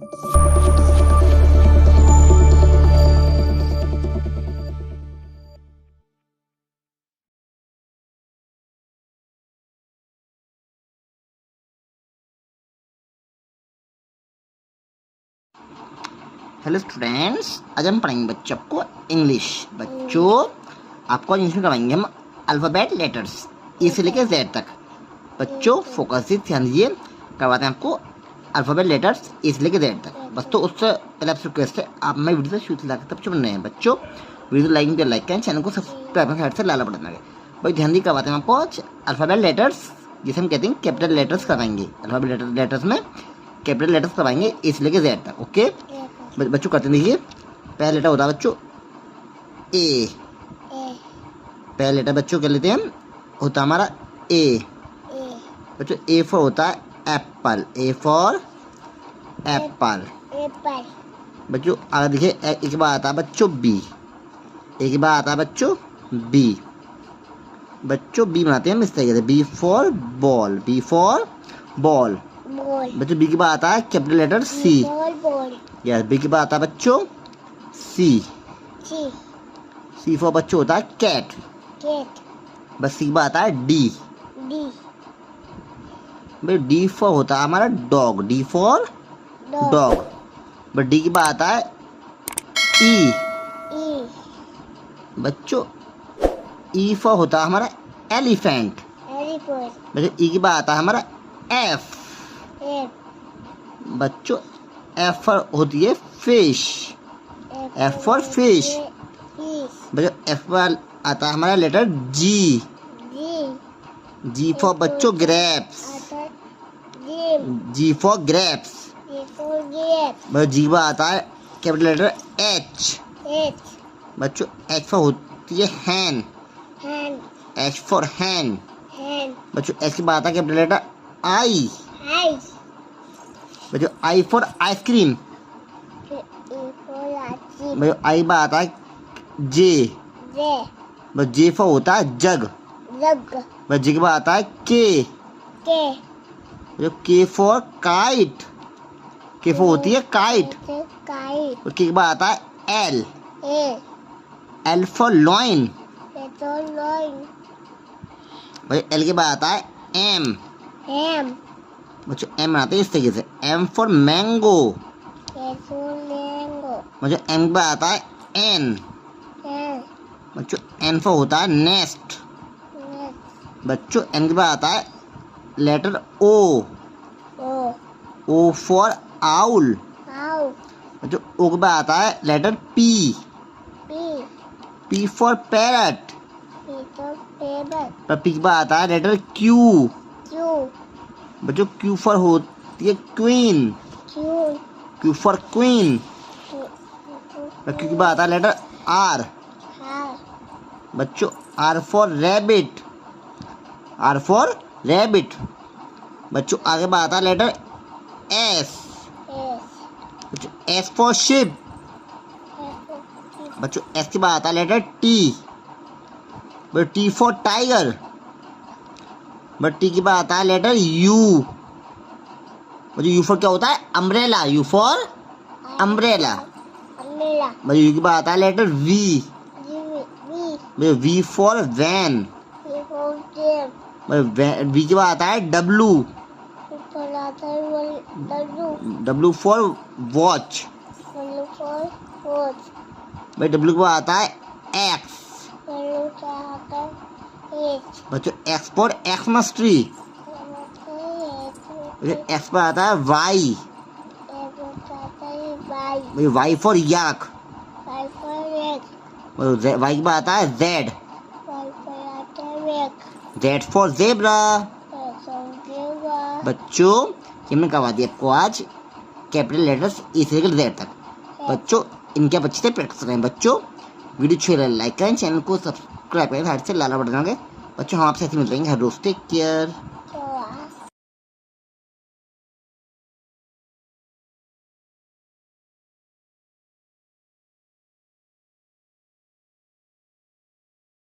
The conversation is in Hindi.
हेलो स्टूडेंट्स, आज हम पढ़ेंगे बच्चों को इंग्लिश। बच्चों आपको इंग्लिश में करवाएंगे हम अल्फ़ाबेट लेटर्स ए से लेकर जेड तक। बच्चों फोकस से ध्यान दीजिए, करवाते हैं आपको अल्फ़ाबेट लेटर्स ए से लेकर जेड तक। बस तो उससे पहले आपसे रिक्वेस्ट है, आप मैं वीडियो से शुरू लाकर तब बन रहे हैं। बच्चों वीडियो लाइक करें, चैनल को सब्सक्राइब साइड से लाला बटन लगे। भाई ध्यान दिए, करवाते हैं आपको आज अल्फ़ाबेट लेटर्स, जिसे हम कहते हैं कैपिटल लेटर्स करवाएंगे। अल्फ़ाबेट लेटर्स में कैपिटल लेटर्स करवाएंगे ए से लेकर जेड तक। ओके बच्चों करते देखिए, पहला लेटर होता है बच्चों ए। पहला लेटर बच्चों कर लेते हैं हम, होता हमारा ए। बच्चों ए फॉर होता है एप्पल, ए फॉर एप्पल। बच्चों आगे देखिए, एक के बाद आता है बच्चों बी, एक के बाद आता है बच्चों बी। बच्चों बी बनाते हैं हम इस तरीके से, B for ball, B for ball. बच्चों बी के बाद आता है capital letter C, yes B के बाद आता है बच्चों सी। सी फॉर बच्चों होता है कैट, बस सी के बाद आता है डी। भाई डी फॉर होता है हमारा dog, D for dog. But D के बाद आता है ई। बच्चों ई फॉर होता है हमारा एलिफेंट। बच्चों ई के बाद आता है हमारा एफ। बच्चों एफ फॉर होती है फिश, एफ फॉर फिश। बच्चों एफ पर आता है हमारा लेटर जी, जी फॉर बच्चों ग्रेप्स, जी फॉर ग्रेप्स। बच्चों जी पर आता है कैपिटल लेटर एच। बच्चों एच फॉर होती है हैन, एच फॉर हैन। बच्चों एच के बाद आता है कैपिटल लेटर आई। बच्चों आई फॉर आइसक्रीम, बच्चों आई बाद आता है जे, बस जे फॉर होता है जग, बस जे के बाद आता है के, बच्चों के फॉर काइट, के फॉर होती है काइट, और के बाद आता है एल, एल फॉर लॉइन, बच्चों एल के बाद आता है एम। बच्चों एम आते हैं इस तरीके से, एम फॉर मैंगो। बच्चों एम के बाद आता है एन। बच्चों एन फॉर होता है नेस्ट। बच्चों एन के बाद आता है letter O, O for owl. बच्चों ओ के बाद आता है letter P, P for parrot. P के बाद आता है लेटर क्यू। बच्चों क्यू फॉर होती है queen, Q for queen. Q के बाद आता है लेटर आर। बच्चों R for rabbit, R for rabbit. बच्चों आगे बाद आता है लेटर एस, बच्चों एस फॉर शिप। बच्चों एस के बाद आता है letter T, but T for tiger. But T के बाद आता है लेटर यू। बच्चों यू फॉर क्या होता है अम्ब्रेला, यू फॉर अम्ब्रेला। बच्चों यू के बाद आता है letter V, V for van. V के बाद आता है डब्लू, डब्लू फॉर वॉच। भाई डब्लू के बाद आता है एक्स, बच्चों X for Xmas tree. X पर आता है Y, Y for yak. Y के बाद आता है जेड, जेड फॉर जेब्रा। बच्चों ये मैंने करवा दिया आपको आज कैपिटल लेटर्स ए से लेकर जेड तक। बच्चों इनके आप अच्छे से प्रैक्टिस करें। बच्चों वीडियो अच्छी लगे लाइक करें, चैनल को सब्सक्राइब करें, साइड से लाला बटन लगे। बच्चों हम आपसे ऐसे मिल रहे हैं हर रोज। Take care.